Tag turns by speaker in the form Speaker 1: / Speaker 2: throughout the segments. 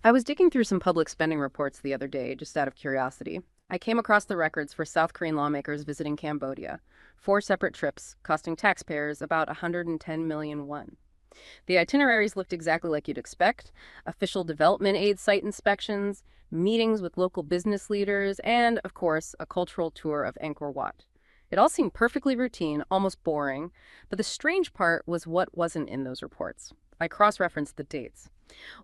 Speaker 1: I was digging through some public spending reports the other day, just out of curiosity. I came across the records for South Korean lawmakers visiting Cambodia. 4 separate trips, costing taxpayers about 110 million won. The itineraries looked exactly like you'd expect: official development aid site inspections, meetings with local business leaders, and, of course, a cultural tour of Angkor Wat. It all seemed perfectly routine, almost boring, but the strange part was what wasn't in those reports. I cross-referenced the dates.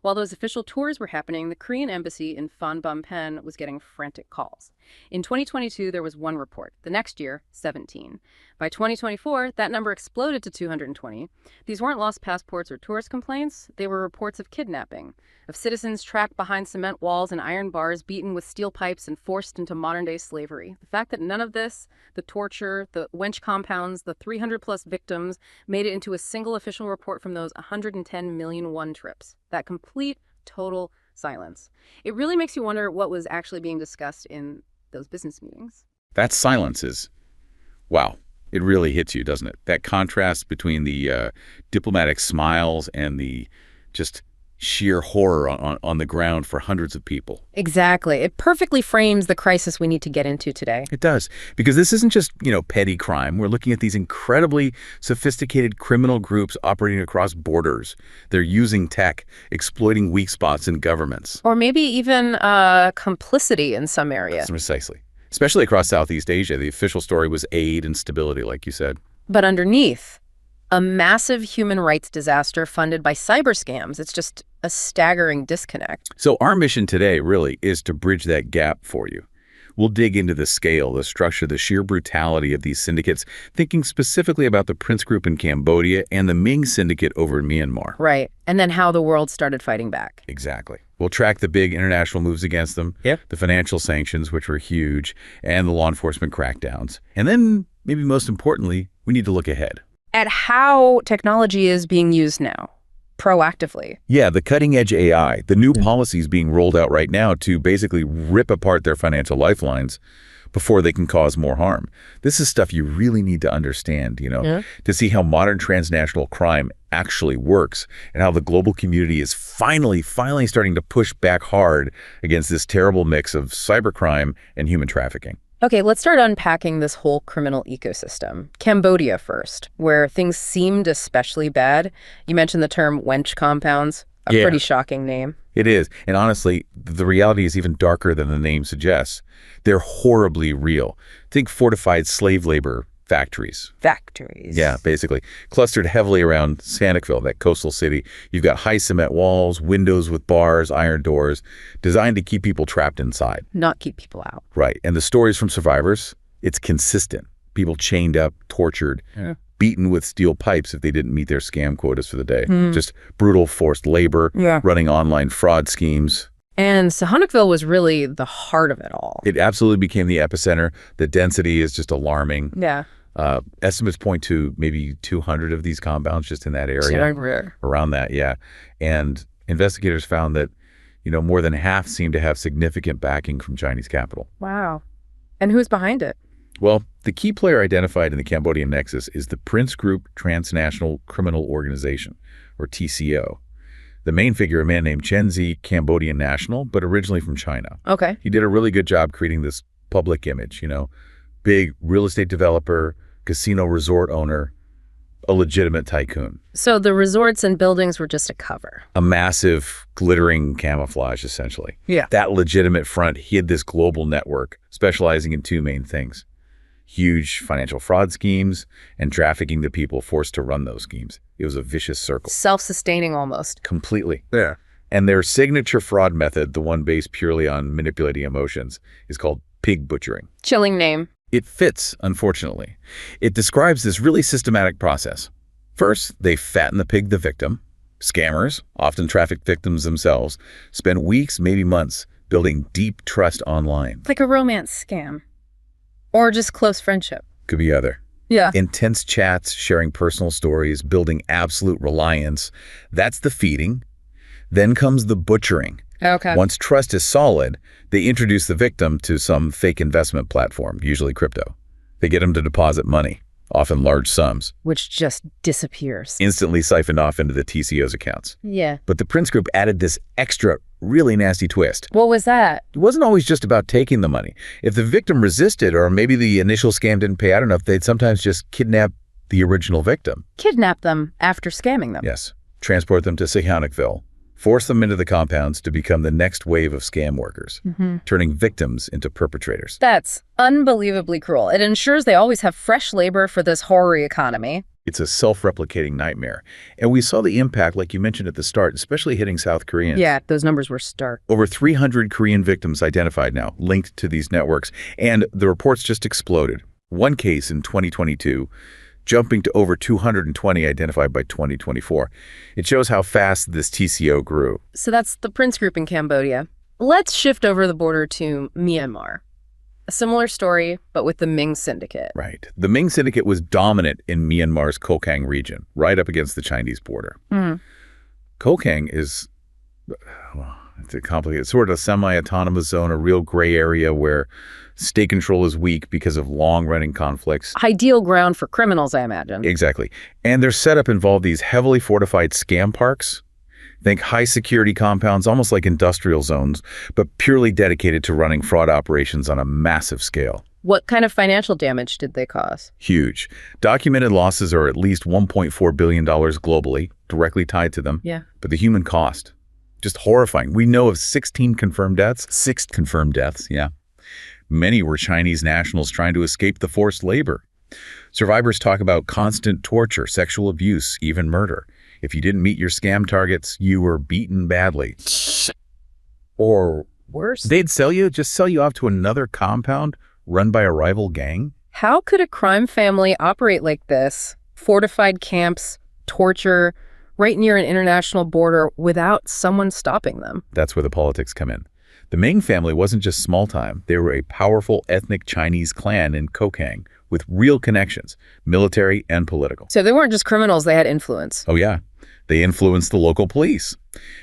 Speaker 1: While those official tours were happening, the Korean embassy in Phnom Penh was getting frantic calls. In 2022, there was 1 report. The next year, 17. By 2024, that number exploded to 220. These weren't lost passports or tourist complaints. They were reports of kidnapping, of citizens trapped behind cement walls and iron bars, beaten with steel pipes and forced into modern-day slavery. The fact that none of this, the torture, the wench compounds, the 300-plus victims, made it into a single official report from those 110 million won trips. That complete, total silence. It really makes you wonder what was actually being discussed in those business meetings.
Speaker 2: That silence is, wow, it really hits you, doesn't it? That contrast between the diplomatic smiles and the just sheer horror on the ground for hundreds of people.
Speaker 1: Exactly. It perfectly frames the crisis we need to get into today.
Speaker 2: It does, because this isn't just, petty crime. We're looking at these incredibly sophisticated criminal groups operating across borders. They're using tech, exploiting weak spots in governments.
Speaker 1: Or maybe even complicity in some areas.
Speaker 2: Precisely. Especially across Southeast Asia. The official story was aid and stability, like you said.
Speaker 1: But underneath, a massive human rights disaster funded by cyber scams. It's just a staggering disconnect.
Speaker 2: So our mission today really is to bridge that gap for you. We'll dig into the scale, the structure, the sheer brutality of these syndicates, thinking specifically about the Prince Group in Cambodia and the Ming Syndicate over in Myanmar.
Speaker 1: Right. And then how the world started fighting back.
Speaker 2: Exactly. We'll track the big international moves against them, the financial sanctions, which were huge, and the law enforcement crackdowns. And then, maybe most importantly, we need to look ahead.
Speaker 1: At how technology is being used now, proactively.
Speaker 2: Yeah, the cutting-edge AI, the new policies being rolled out right now to basically rip apart their financial lifelines before they can cause more harm. This is stuff you really need to understand, to see how modern transnational crime actually works and how the global community is finally starting to push back hard against this terrible mix of cybercrime and human trafficking.
Speaker 1: Okay, let's start unpacking this whole criminal ecosystem. Cambodia first, where things seemed especially bad. You mentioned the term wench compounds, a pretty shocking name.
Speaker 2: It is. And honestly, the reality is even darker than the name suggests. They're horribly real. Think fortified slave labor factories.
Speaker 1: Factories.
Speaker 2: Yeah, basically. Clustered heavily around Sandikville, that coastal city. You've got high cement walls, windows with bars, iron doors, designed to keep people trapped inside.
Speaker 1: Not keep people out.
Speaker 2: Right. And the stories from survivors, it's consistent. People chained up, tortured, beaten with steel pipes if they didn't meet their scam quotas for the day. Just brutal forced labor, running online fraud schemes.
Speaker 1: And Sihanoukville was really the heart of it all.
Speaker 2: It absolutely became the epicenter. The density is just alarming.
Speaker 1: Yeah.
Speaker 2: Estimates point to maybe 200 of these compounds just in that area. Around that, yeah. And investigators found that, more than half seem to have significant backing from Chinese capital.
Speaker 1: Wow. And who's behind it?
Speaker 2: Well, the key player identified in the Cambodian nexus is the Prince Group Transnational Criminal Organization, or TCO. The main figure, a man named Chen Zi, Cambodian national, but originally from China.
Speaker 1: Okay.
Speaker 2: He did a really good job creating this public image, big real estate developer, casino resort owner, a legitimate tycoon.
Speaker 1: So the resorts and buildings were just a cover.
Speaker 2: A massive, glittering camouflage, essentially.
Speaker 1: Yeah.
Speaker 2: That legitimate front hid this global network, specializing in 2 main things: huge financial fraud schemes and trafficking the people forced to run those schemes. It was a vicious circle.
Speaker 1: Self-sustaining almost.
Speaker 2: Completely.
Speaker 3: Yeah.
Speaker 2: And their signature fraud method, the one based purely on manipulating emotions, is called pig butchering.
Speaker 1: Chilling name.
Speaker 2: It fits, unfortunately. It describes this really systematic process. First, they fatten the pig, the victim. Scammers, often trafficked victims themselves, spend weeks, maybe months, building deep trust online.
Speaker 1: Like a romance scam. Or just close friendship.
Speaker 2: Could be other.
Speaker 1: Yeah.
Speaker 2: Intense chats, sharing personal stories, building absolute reliance. That's the feeding. Then comes the butchering.
Speaker 1: Okay.
Speaker 2: Once trust is solid, they introduce the victim to some fake investment platform, usually crypto. They get them to deposit money. often large sums,
Speaker 1: which just disappears.
Speaker 2: instantly siphoned off into the TCO's accounts.
Speaker 1: Yeah.
Speaker 2: But the Prince Group added this extra, really nasty twist.
Speaker 1: What was that?
Speaker 2: It wasn't always just about taking the money. If the victim resisted, or maybe the initial scam didn't pay out enough, they'd sometimes just kidnap the original victim.
Speaker 1: Kidnap them after scamming them.
Speaker 2: Yes. Transport them to Sihanoukville. Force them into the compounds to become the next wave of scam workers, turning victims into perpetrators.
Speaker 1: That's unbelievably cruel. It ensures they always have fresh labor for this horror economy.
Speaker 2: It's a self-replicating nightmare. And we saw the impact, like you mentioned at the start, especially hitting South Koreans.
Speaker 1: Yeah, those numbers were stark.
Speaker 2: Over 300 Korean victims identified now, linked to these networks. And the reports just exploded. One case in 2022, jumping to over 220 identified by 2024. It shows how fast this TCO grew.
Speaker 1: So that's the Prince Group in Cambodia. Let's shift over the border to Myanmar. A similar story, but with the Ming Syndicate.
Speaker 2: Right. The Ming Syndicate was dominant in Myanmar's Kokang region, right up against the Chinese border. Kokang is, well, it's a complicated, sort of a semi-autonomous zone, a real gray area where state control is weak because of long-running conflicts.
Speaker 1: Ideal ground for criminals, I imagine.
Speaker 2: Exactly. And their setup involved these heavily fortified scam parks. Think high-security compounds, almost like industrial zones, but purely dedicated to running fraud operations on a massive scale.
Speaker 1: What kind of financial damage did they cause?
Speaker 2: Huge. Documented losses are at least $1.4 billion globally, directly tied to them.
Speaker 1: Yeah.
Speaker 2: But the human cost, just horrifying. We know of 16 confirmed deaths. 6 confirmed deaths, yeah. Many were Chinese nationals trying to escape the forced labor. Survivors talk about constant torture, sexual abuse, even murder. If you didn't meet your scam targets, you were beaten badly. Or
Speaker 1: worse,
Speaker 2: they'd sell you off to another compound run by a rival gang.
Speaker 1: How could a crime family operate like this? Fortified camps, torture, right near an international border without someone stopping them.
Speaker 2: That's where the politics come in. The Ming family wasn't just small time. They were a powerful ethnic Chinese clan in Kokang with real connections, military and political.
Speaker 1: So they weren't just criminals, they had influence.
Speaker 2: Oh yeah, they influenced the local police.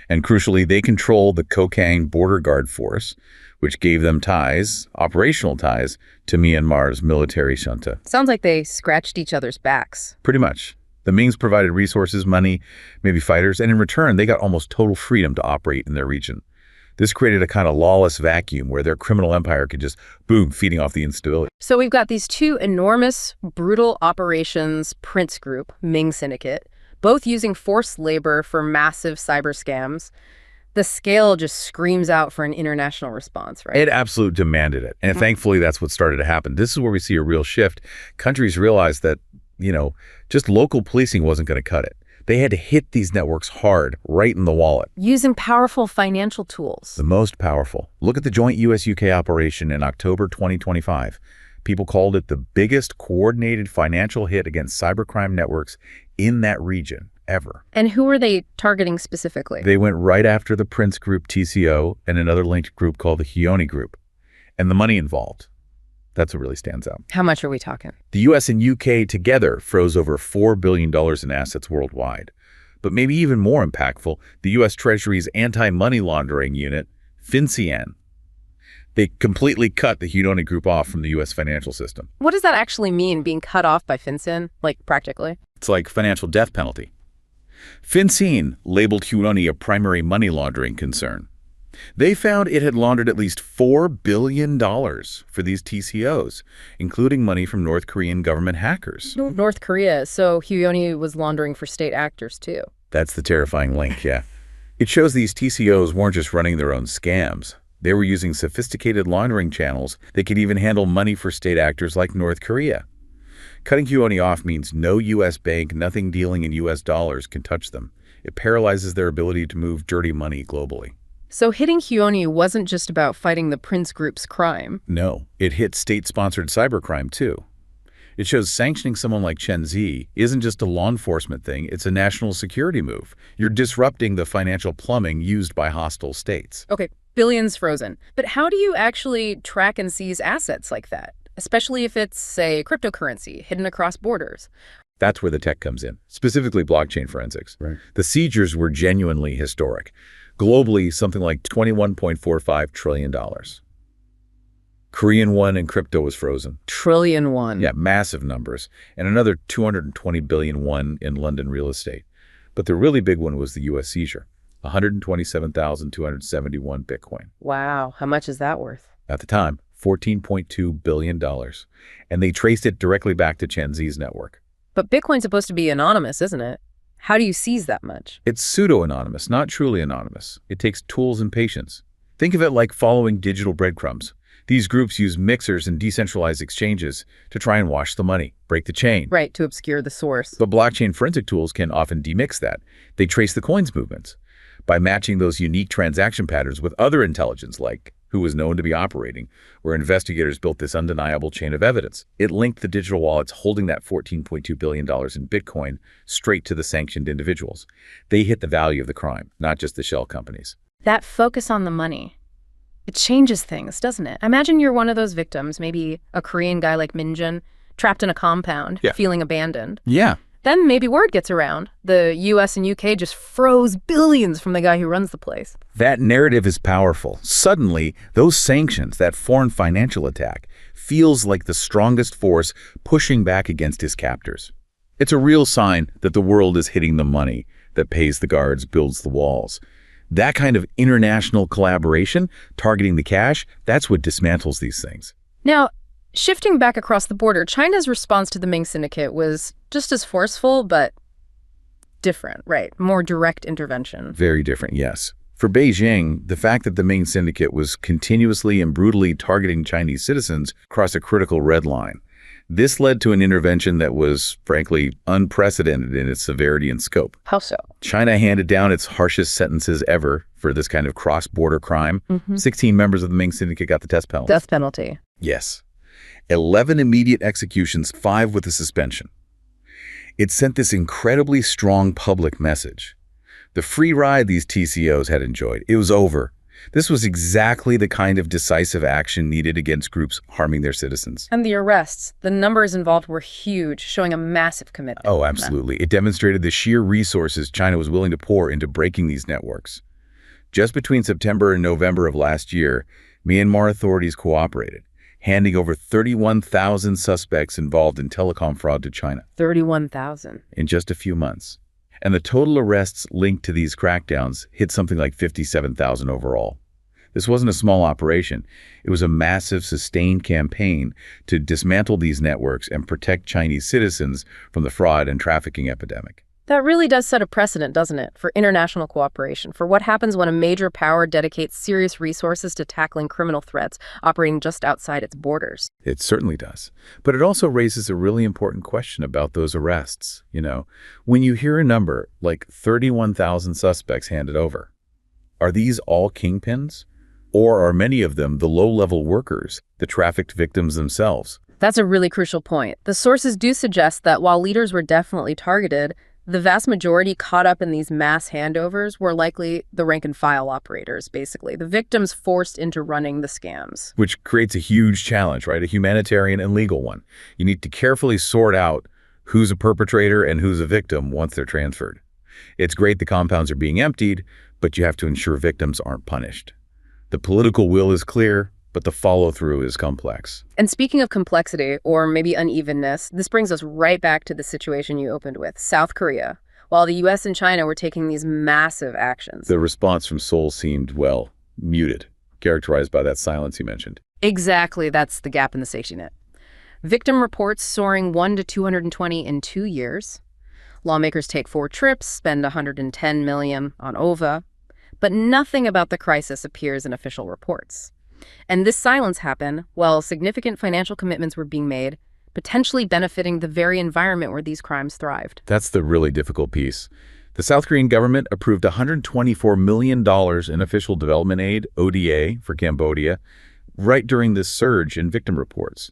Speaker 2: And crucially, they controlled the Kokang Border Guard Force, which gave them ties, operational ties, to Myanmar's military junta.
Speaker 1: Sounds like they scratched each other's backs.
Speaker 2: Pretty much. The Mings provided resources, money, maybe fighters, and in return, they got almost total freedom to operate in their region. This created a kind of lawless vacuum where their criminal empire could just, boom, feeding off the instability.
Speaker 1: So we've got these two enormous, brutal operations, Prince Group, Ming Syndicate, both using forced labor for massive cyber scams. The scale just screams out for an international response, right?
Speaker 2: It absolutely demanded it. And thankfully, that's what started to happen. This is where we see a real shift. Countries realized that, just local policing wasn't going to cut it. They had to hit these networks hard, right in the wallet.
Speaker 1: Using powerful financial tools.
Speaker 2: The most powerful. Look at the joint US-UK operation in October 2025. People called it the biggest coordinated financial hit against cybercrime networks in that region ever.
Speaker 1: And who were they targeting specifically?
Speaker 2: They went right after the Prince Group TCO and another linked group called the Hyoni Group. And the money involved. That's what really stands out.
Speaker 1: How much are we talking?
Speaker 2: The US and UK together froze over $4 billion in assets worldwide. But maybe even more impactful, the US Treasury's anti-money laundering unit, FinCEN. They completely cut the Hyoni Group off from the US financial system.
Speaker 1: What does that actually mean, being cut off by FinCEN, like practically?
Speaker 2: It's like financial death penalty. FinCEN labeled Hyoni a primary money laundering concern. They found it had laundered at least $4 billion for these TCOs, including money from North Korean government hackers.
Speaker 1: North Korea, so Hyoni was laundering for state actors too.
Speaker 2: That's the terrifying link, yeah. It shows these TCOs weren't just running their own scams. They were using sophisticated laundering channels that could even handle money for state actors like North Korea. Cutting Hyoni off means no U.S. bank, nothing dealing in U.S. dollars can touch them. It paralyzes their ability to move dirty money globally.
Speaker 1: So hitting Hyoni wasn't just about fighting the Prince Group's crime.
Speaker 2: No, it hit state-sponsored cybercrime too. It shows sanctioning someone like Chen Zi isn't just a law enforcement thing, it's a national security move. You're disrupting the financial plumbing used by hostile states.
Speaker 1: Okay, billions frozen. But how do you actually track and seize assets like that? Especially if it's, say, cryptocurrency hidden across borders.
Speaker 2: That's where the tech comes in, specifically blockchain forensics. Right. The seizures were genuinely historic. Globally, something like $21.45 trillion. Korean won and crypto was frozen.
Speaker 1: Trillion won.
Speaker 2: Yeah, massive numbers. And another 220 billion won in London real estate. But the really big one was the U.S. seizure. 127,271 Bitcoin.
Speaker 1: Wow. How much is that worth?
Speaker 2: At the time, $14.2 billion. And they traced it directly back to Chen Zi's network.
Speaker 1: But Bitcoin's supposed to be anonymous, isn't it? How do you seize that much?
Speaker 2: It's pseudo-anonymous, not truly anonymous. It takes tools and patience. Think of it like following digital breadcrumbs. These groups use mixers and decentralized exchanges to try and wash the money, break the chain.
Speaker 1: Right, to obscure the source.
Speaker 2: But blockchain forensic tools can often demix that. They trace the coin's movements by matching those unique transaction patterns with other intelligence, like who was known to be operating, where investigators built this undeniable chain of evidence. It linked the digital wallets holding that $14.2 billion in Bitcoin straight to the sanctioned individuals. They hit the value of the crime, not just the shell companies.
Speaker 1: That focus on the money, it changes things, doesn't it? Imagine you're one of those victims, maybe a Korean guy like Minjun, trapped in a compound, feeling abandoned.
Speaker 2: Yeah.
Speaker 1: Then maybe word gets around. The US and UK just froze billions from the guy who runs the place.
Speaker 2: That narrative is powerful. Suddenly, those sanctions, that foreign financial attack, feels like the strongest force pushing back against his captors. It's a real sign that the world is hitting the money that pays the guards, builds the walls. That kind of international collaboration, targeting the cash, that's what dismantles these things.
Speaker 1: Now, shifting back across the border, China's response to the Ming Syndicate was just as forceful, but different, right? More direct intervention.
Speaker 2: Very different, yes. For Beijing, the fact that the Ming Syndicate was continuously and brutally targeting Chinese citizens crossed a critical red line. This led to an intervention that was, frankly, unprecedented in its severity and scope.
Speaker 1: How so?
Speaker 2: China handed down its harshest sentences ever for this kind of cross-border crime. 16 members of the Ming Syndicate got the death penalty.
Speaker 1: Death penalty.
Speaker 2: Yes. 11 immediate executions, 5 with a suspension. It sent this incredibly strong public message. The free ride these TCOs had enjoyed, it was over. This was exactly the kind of decisive action needed against groups harming their citizens.
Speaker 1: And the arrests, the numbers involved were huge, showing a massive commitment.
Speaker 2: Oh, absolutely. It demonstrated the sheer resources China was willing to pour into breaking these networks. Just between September and November of last year, Myanmar authorities cooperated, handing over 31,000 suspects involved in telecom fraud to China.
Speaker 1: 31,000.
Speaker 2: In just a few months. And the total arrests linked to these crackdowns hit something like 57,000 overall. This wasn't a small operation. It was a massive, sustained campaign to dismantle these networks and protect Chinese citizens from the fraud and trafficking epidemic.
Speaker 1: That really does set a precedent, doesn't it, for international cooperation, for what happens when a major power dedicates serious resources to tackling criminal threats operating just outside its borders.
Speaker 2: It certainly does. But it also raises a really important question about those arrests. When you hear a number like 31,000 suspects handed over, are these all kingpins? Or are many of them the low-level workers, the trafficked victims themselves?
Speaker 1: That's a really crucial point. The sources do suggest that while leaders were definitely targeted, the vast majority caught up in these mass handovers were likely the rank-and-file operators, basically, the victims forced into running the scams.
Speaker 2: Which creates a huge challenge, right? A humanitarian and legal one. You need to carefully sort out who's a perpetrator and who's a victim once they're transferred. It's great the compounds are being emptied, but you have to ensure victims aren't punished. The political will is clear, but the follow-through is complex.
Speaker 1: And speaking of complexity, or maybe unevenness, this brings us right back to the situation you opened with, South Korea. While the US and China were taking these massive actions,
Speaker 2: the response from Seoul seemed, well, muted, characterized by that silence you mentioned.
Speaker 1: Exactly, that's the gap in the safety net. Victim reports soaring 1 to 220 in 2 years. Lawmakers take 4 trips, spend $110 million on OVA, but nothing about the crisis appears in official reports. And this silence happened while significant financial commitments were being made, potentially benefiting the very environment where these crimes thrived.
Speaker 2: That's the really difficult piece. The South Korean government approved $124 million in official development aid, ODA, for Cambodia, right during this surge in victim reports.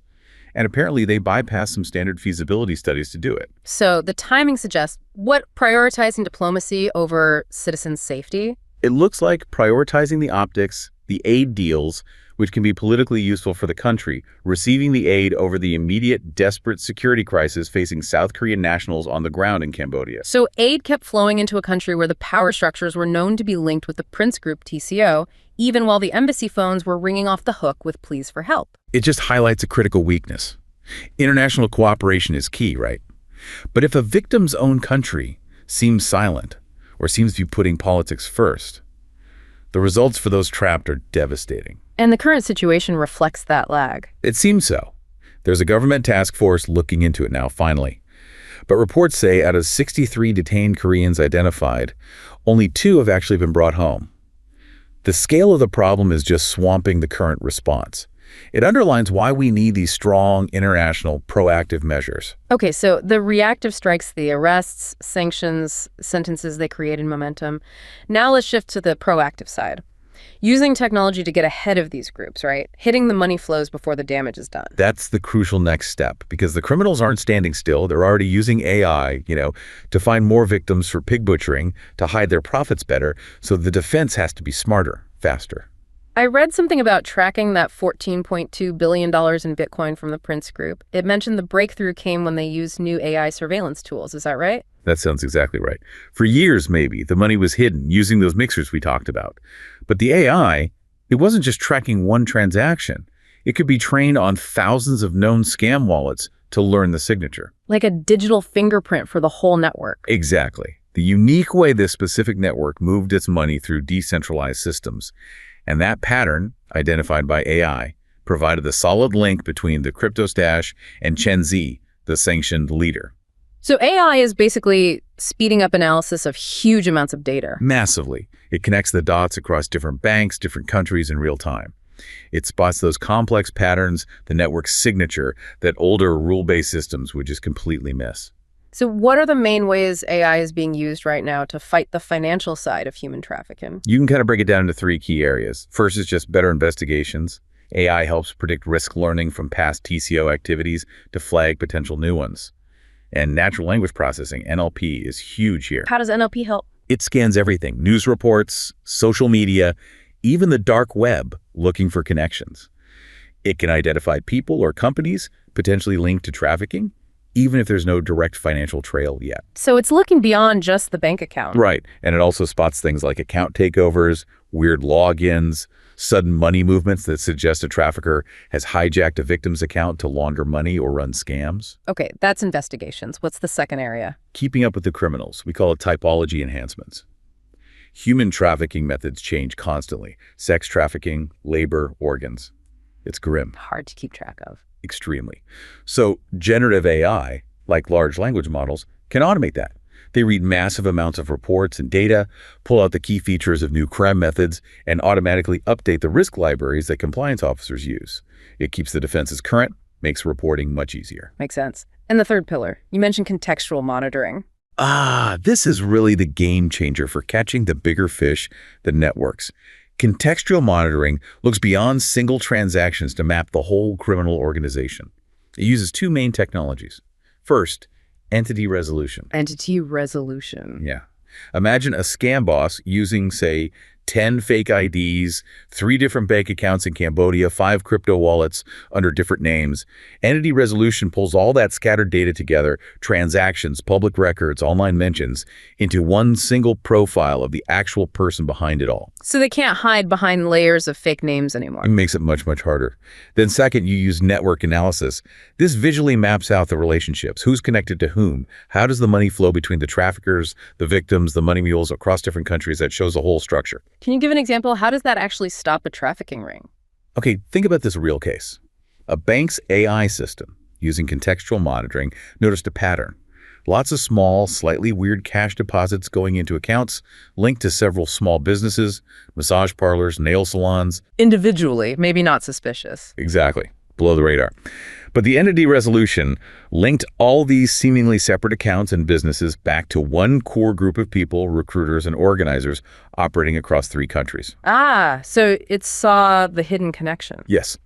Speaker 2: And apparently they bypassed some standard feasibility studies to do it.
Speaker 1: So the timing suggests prioritizing diplomacy over citizens' safety?
Speaker 2: It looks like prioritizing the optics, the aid deals, which can be politically useful for the country, receiving the aid over the immediate, desperate security crisis facing South Korean nationals on the ground in Cambodia.
Speaker 1: So aid kept flowing into a country where the power structures were known to be linked with the Prince Group TCO, even while the embassy phones were ringing off the hook with pleas for help.
Speaker 2: It just highlights a critical weakness. International cooperation is key, right? But if a victim's own country seems silent or seems to be putting politics first, the results for those trapped are devastating.
Speaker 1: And the current situation reflects that lag.
Speaker 2: It seems so. There's a government task force looking into it now, finally. But reports say out of 63 detained Koreans identified, only 2 have actually been brought home. The scale of the problem is just swamping the current response. It underlines why we need these strong, international, proactive measures.
Speaker 1: Okay, so the reactive strikes, the arrests, sanctions, sentences, they created momentum. Now let's shift to the proactive side. Using technology to get ahead of these groups, right? Hitting the money flows before the damage is done.
Speaker 2: That's the crucial next step, because the criminals aren't standing still. They're already using AI, to find more victims for pig butchering, to hide their profits better, so the defense has to be smarter, faster.
Speaker 1: I read something about tracking that $14.2 billion in Bitcoin from the Prince Group. It mentioned the breakthrough came when they used new AI surveillance tools. Is that right?
Speaker 2: That sounds exactly right. For years, maybe, the money was hidden using those mixers we talked about. But the AI, it wasn't just tracking one transaction. It could be trained on thousands of known scam wallets to learn the signature.
Speaker 1: Like a digital fingerprint for the whole network.
Speaker 2: Exactly. The unique way this specific network moved its money through decentralized systems. And that pattern, identified by AI, provided the solid link between the crypto stash and Chen Zi, the sanctioned leader.
Speaker 1: So AI is basically speeding up analysis of huge amounts of data.
Speaker 2: Massively. It connects the dots across different banks, different countries in real time. It spots those complex patterns, the network's signature, that older rule-based systems would just completely miss.
Speaker 1: So what are the main ways AI is being used right now to fight the financial side of human trafficking?
Speaker 2: You can kind of break it down into 3 key areas. First is just better investigations. AI helps predict risk learning from past TCO activities to flag potential new ones. And natural language processing, NLP, is huge here.
Speaker 1: How does NLP help?
Speaker 2: It scans everything, news reports, social media, even the dark web, looking for connections. It can identify people or companies potentially linked to trafficking, even if there's no direct financial trail yet.
Speaker 1: So it's looking beyond just the bank account.
Speaker 2: Right, and it also spots things like account takeovers, weird logins, sudden money movements that suggest a trafficker has hijacked a victim's account to launder money or run scams.
Speaker 1: Okay, that's investigations. What's the second area?
Speaker 2: Keeping up with the criminals. We call it typology enhancements. Human trafficking methods change constantly. Sex trafficking, labor, organs. It's grim.
Speaker 1: Hard to keep track of.
Speaker 2: Extremely. So generative AI, like large language models, can automate that. They read massive amounts of reports and data, pull out the key features of new crime methods, and automatically update the risk libraries that compliance officers use. It keeps the defenses current, makes reporting much easier.
Speaker 1: Makes sense. And the third pillar, you mentioned contextual monitoring.
Speaker 2: This is really the game changer for catching the bigger fish, the networks. Contextual monitoring looks beyond single transactions to map the whole criminal organization. It uses 2 main technologies. First, entity resolution.
Speaker 1: Entity resolution.
Speaker 2: Yeah. Imagine a scam boss using, say, 10 fake IDs, 3 different bank accounts in Cambodia, 5 crypto wallets under different names. Entity resolution pulls all that scattered data together, transactions, public records, online mentions, into one single profile of the actual person behind it all.
Speaker 1: So they can't hide behind layers of fake names anymore.
Speaker 2: It makes it much, much harder. Then second, you use network analysis. This visually maps out the relationships. Who's connected to whom? How does the money flow between the traffickers, the victims, the money mules across different countries? That shows the whole structure.
Speaker 1: Can you give an example? How does that actually stop a trafficking ring?
Speaker 2: Okay, think about this real case. A bank's AI system, using contextual monitoring, noticed a pattern. Lots of small, slightly weird cash deposits going into accounts linked to several small businesses, massage parlors, nail salons.
Speaker 1: Individually, maybe not suspicious.
Speaker 2: Exactly. Below the radar. But the entity resolution linked all these seemingly separate accounts and businesses back to one core group of people, recruiters and organizers operating across 3 countries.
Speaker 1: So it saw the hidden connection.
Speaker 2: Yes.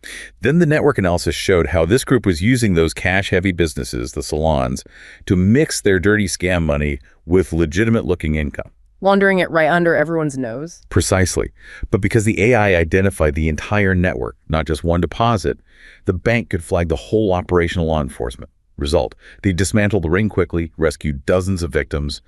Speaker 2: Then the network analysis showed how this group was using those cash-heavy businesses, the salons, to mix their dirty scam money with legitimate-looking income.
Speaker 1: Laundering it right under everyone's nose?
Speaker 2: Precisely. But because the AI identified the entire network, not just one deposit, the bank could flag the whole operation to law enforcement. Result, they dismantled the ring quickly, rescued dozens of victims.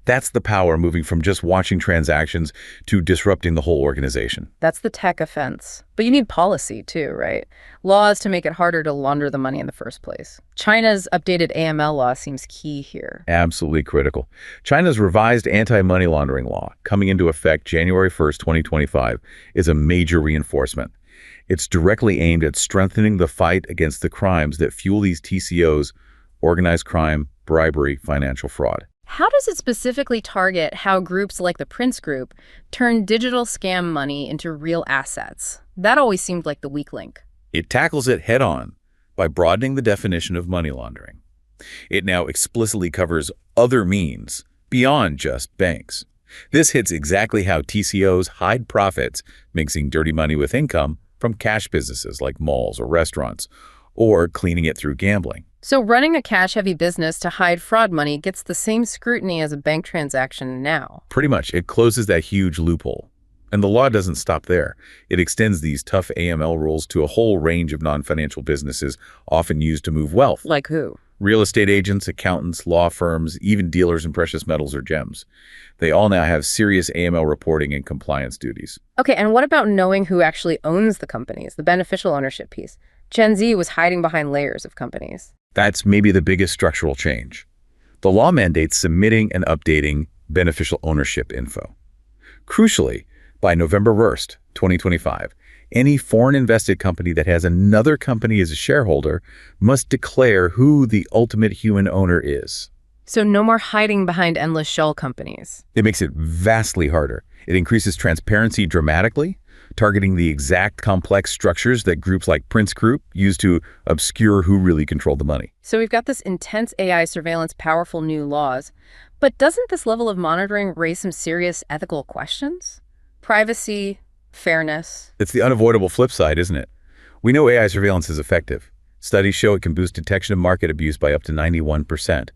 Speaker 2: That's the power moving from just watching transactions to disrupting the whole organization.
Speaker 1: That's the tech offense. But you need policy too, right? Laws to make it harder to launder the money in the first place. China's updated AML law seems key here.
Speaker 2: Absolutely critical. China's revised anti-money laundering law, coming into effect January 1st, 2025, is a major reinforcement. It's directly aimed at strengthening the fight against the crimes that fuel these TCOs: organized crime, bribery, financial fraud.
Speaker 1: How does it specifically target how groups like the Prince Group turn digital scam money into real assets? That always seemed like the weak link.
Speaker 2: It tackles it head-on by broadening the definition of money laundering. It now explicitly covers other means beyond just banks. This hits exactly how TCOs hide profits, mixing dirty money with income from cash businesses like malls or restaurants, or cleaning it through gambling.
Speaker 1: So running a cash-heavy business to hide fraud money gets the same scrutiny as a bank transaction now.
Speaker 2: Pretty much, it closes that huge loophole. And the law doesn't stop there. It extends these tough AML rules to a whole range of non-financial businesses often used to move wealth.
Speaker 1: Like who?
Speaker 2: Real estate agents, accountants, law firms, even dealers in precious metals or gems. They all now have serious AML reporting and compliance duties.
Speaker 1: Okay, and what about knowing who actually owns the companies, the beneficial ownership piece? Gen Z was hiding behind layers of companies.
Speaker 2: That's maybe the biggest structural change. The law mandates submitting and updating beneficial ownership info. Crucially, by November 1st, 2025, any foreign invested company that has another company as a shareholder must declare who the ultimate human owner is.
Speaker 1: So no more hiding behind endless shell companies.
Speaker 2: It makes it vastly harder. It increases transparency dramatically, targeting the exact complex structures that groups like Prince Group use to obscure who really controlled the money.
Speaker 1: So we've got this intense AI surveillance, powerful new laws. But doesn't this level of monitoring raise some serious ethical questions? Privacy, fairness.
Speaker 2: It's the unavoidable flip side, isn't it? We know AI surveillance is effective. Studies show it can boost detection of market abuse by up to 91%.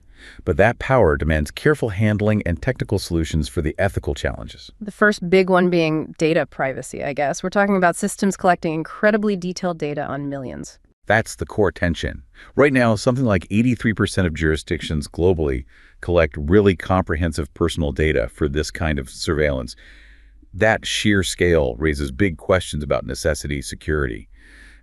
Speaker 2: But that power demands careful handling and technical solutions for the ethical challenges.
Speaker 1: The first big one being data privacy, I guess. We're talking about systems collecting incredibly detailed data on millions.
Speaker 2: That's the core tension. Right now, something like 83% of jurisdictions globally collect really comprehensive personal data for this kind of surveillance. That sheer scale raises big questions about necessity, security.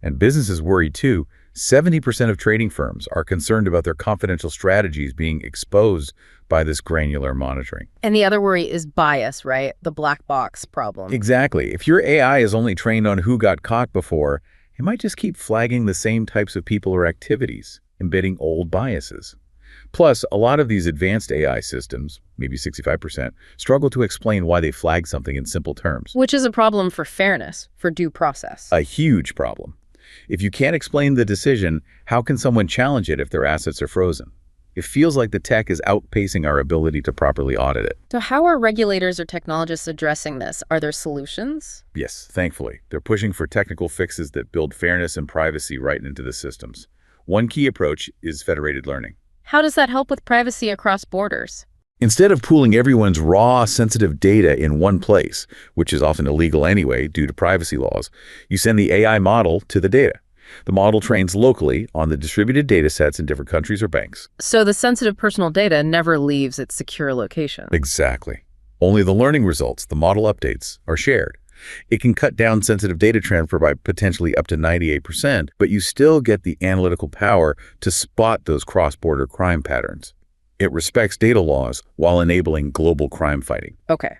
Speaker 2: And businesses worry too. 70% of trading firms are concerned about their confidential strategies being exposed by this granular monitoring.
Speaker 1: And the other worry is bias, right? The black box problem.
Speaker 2: Exactly. If your AI is only trained on who got caught before, it might just keep flagging the same types of people or activities, embedding old biases. Plus, a lot of these advanced AI systems, maybe 65%, struggle to explain why they flag something in simple terms.
Speaker 1: Which is a problem for fairness, for due process.
Speaker 2: A huge problem. If you can't explain the decision, how can someone challenge it if their assets are frozen? It feels like the tech is outpacing our ability to properly audit it.
Speaker 1: So how are regulators or technologists addressing this? Are there solutions?
Speaker 2: Yes, thankfully. They're pushing for technical fixes that build fairness and privacy right into the systems. One key approach is federated learning.
Speaker 1: How does that help with privacy across borders?
Speaker 2: Instead of pooling everyone's raw, sensitive data in one place, which is often illegal anyway due to privacy laws, you send the AI model to the data. The model trains locally on the distributed data sets in different countries or banks.
Speaker 1: So the sensitive personal data never leaves its secure location.
Speaker 2: Exactly. Only the learning results, the model updates, are shared. It can cut down sensitive data transfer by potentially up to 98%, but you still get the analytical power to spot those cross-border crime patterns. It respects data laws while enabling global crime fighting.
Speaker 1: Okay.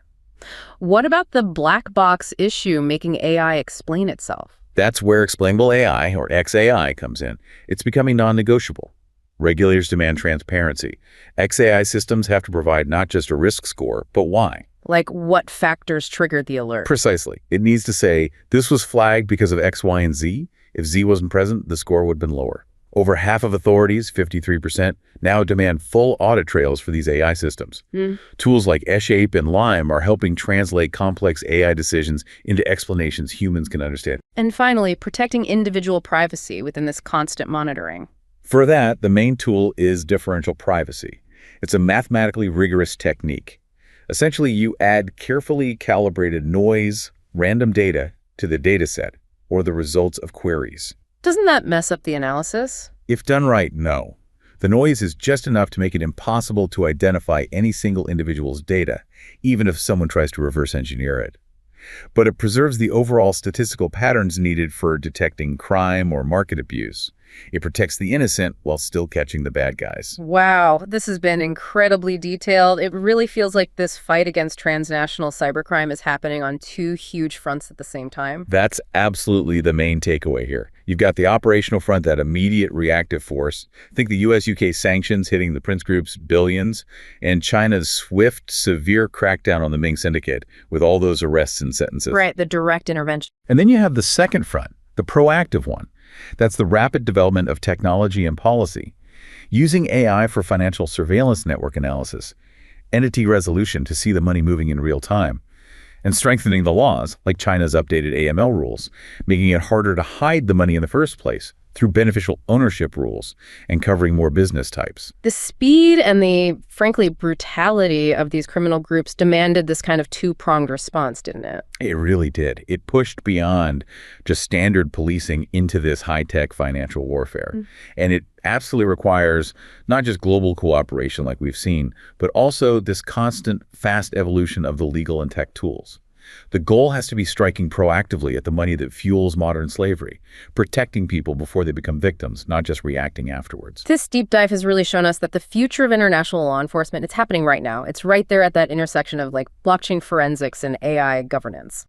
Speaker 1: What about the black box issue making AI explain itself?
Speaker 2: That's where explainable AI, or XAI, comes in. It's becoming non-negotiable. Regulators demand transparency. XAI systems have to provide not just a risk score, but why.
Speaker 1: Like what factors triggered the alert?
Speaker 2: Precisely. It needs to say, this was flagged because of X, Y, and Z. If Z wasn't present, the score would have been lower. Over half of authorities, 53%, now demand full audit trails for these AI systems. Tools like Eshape and Lime are helping translate complex AI decisions into explanations humans can understand.
Speaker 1: And finally, protecting individual privacy within this constant monitoring.
Speaker 2: For that, the main tool is differential privacy. It's a mathematically rigorous technique. Essentially, you add carefully calibrated noise, random data to the dataset or the results of queries.
Speaker 1: Doesn't that mess up the analysis?
Speaker 2: If done right, no. The noise is just enough to make it impossible to identify any single individual's data, even if someone tries to reverse engineer it. But it preserves the overall statistical patterns needed for detecting crime or market abuse. It protects the innocent while still catching the bad guys.
Speaker 1: Wow, this has been incredibly detailed. It really feels like this fight against transnational cybercrime is happening on two huge fronts at the same time.
Speaker 2: That's absolutely the main takeaway here. You've got the operational front, that immediate reactive force. Think the US-UK sanctions hitting the Prince Group's billions, and China's swift, severe crackdown on the Ming syndicate with all those arrests and sentences.
Speaker 1: Right, the direct intervention.
Speaker 2: And then you have the second front, the proactive one. That's the rapid development of technology and policy. Using AI for financial surveillance network analysis, entity resolution to see the money moving in real time, and strengthening the laws, like China's updated AML rules, making it harder to hide the money in the first place through beneficial ownership rules and covering more business types.
Speaker 1: The speed and the, frankly, brutality of these criminal groups demanded this kind of two-pronged response, didn't it?
Speaker 2: It really did. It pushed beyond just standard policing into this high-tech financial warfare. And it absolutely requires not just global cooperation like we've seen, but also this constant, fast evolution of the legal and tech tools. The goal has to be striking proactively at the money that fuels modern slavery, protecting people before they become victims, not just reacting afterwards.
Speaker 1: This deep dive has really shown us that the future of international law enforcement, it's happening right now. It's right there at that intersection of like blockchain forensics and AI governance.